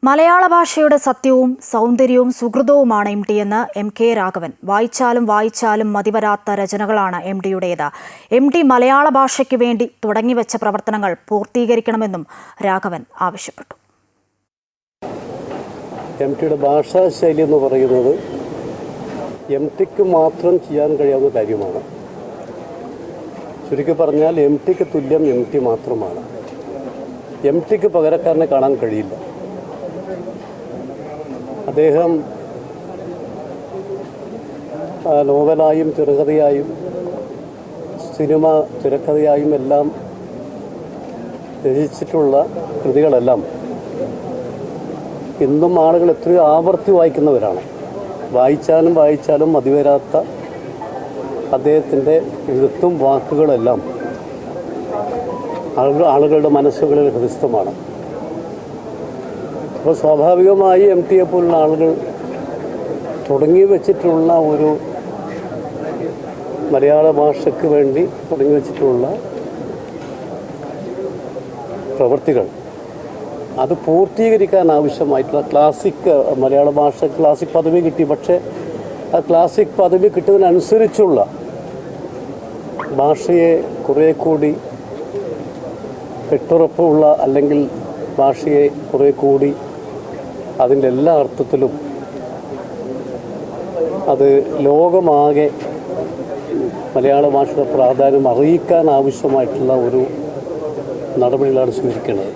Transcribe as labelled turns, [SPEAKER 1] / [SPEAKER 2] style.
[SPEAKER 1] മലയാള ഭാഷയുടെ സത്യവും സൗന്ദര്യവും സുഹൃതവുമാണ് എം ടി എന്ന് MK രാഘവൻ. വായിച്ചാലും മതിവരാത്ത രചനകളാണ് എം ടിയുടേത്. എം ടി മലയാള ഭാഷയ്ക്ക് വേണ്ടി തുടങ്ങിവെച്ച പ്രവർത്തനങ്ങൾ പൂർത്തീകരിക്കണമെന്നും രാഘവൻ ആവശ്യപ്പെട്ടു.
[SPEAKER 2] എം ടിയുടെ ഭാഷാ ശൈലി എന്ന് പറയുന്നത് എം ടിക്ക് മാത്രം ചെയ്യാൻ കഴിയാവുന്ന കാര്യമാണ്. ചുരുക്കി പറഞ്ഞാൽ എം ടിക്ക് തുല്യം എം ടി മാത്രമാണ്. എം ടിക്ക് പകരക്കാരനെ കാണാൻ കഴിയില്ല. അദ്ദേഹം നോവലായും ചെറുകഥയായും സിനിമ തിരക്കഥയായും എല്ലാം രചിച്ചിട്ടുള്ള കൃതികളെല്ലാം ഇന്നും ആളുകൾ എത്രയോ ആവർത്തി വായിക്കുന്നവരാണ്. വായിച്ചാലും മതിവരാത്ത അദ്ദേഹത്തിൻ്റെ എഴുത്തും വാക്കുകളെല്ലാം ആളുകളുടെ മനസ്സുകളിൽ ഹൃദിസ്ഥമാണ്. അപ്പോൾ സ്വാഭാവികമായി എം ടിയെ പോലുള്ള ആളുകൾ തുടങ്ങി വച്ചിട്ടുള്ള ഒരു മലയാള ഭാഷയ്ക്ക് വേണ്ടി തുടങ്ങി വച്ചിട്ടുള്ള പ്രവൃത്തികൾ അത് പൂർത്തീകരിക്കാൻ ആവശ്യമായിട്ടുള്ള ക്ലാസിക് മലയാള ഭാഷ ക്ലാസിക് പദവി കിട്ടി. പക്ഷേ ആ ക്ലാസിക് പദവി കിട്ടുന്നതിനനുസരിച്ചുള്ള ഭാഷയെ കുറേ കൂടി കെട്ടുറപ്പുള്ള അല്ലെങ്കിൽ ഭാഷയെ കുറേ കൂടി അതിൻ്റെ എല്ലാ അർത്ഥത്തിലും അത് ലോകമാകെ മലയാള ഭാഷയുടെ പ്രാധാന്യം അറിയിക്കാൻ ആവശ്യമായിട്ടുള്ള ഒരു നടപടികളാണ് സ്വീകരിക്കുന്നത്.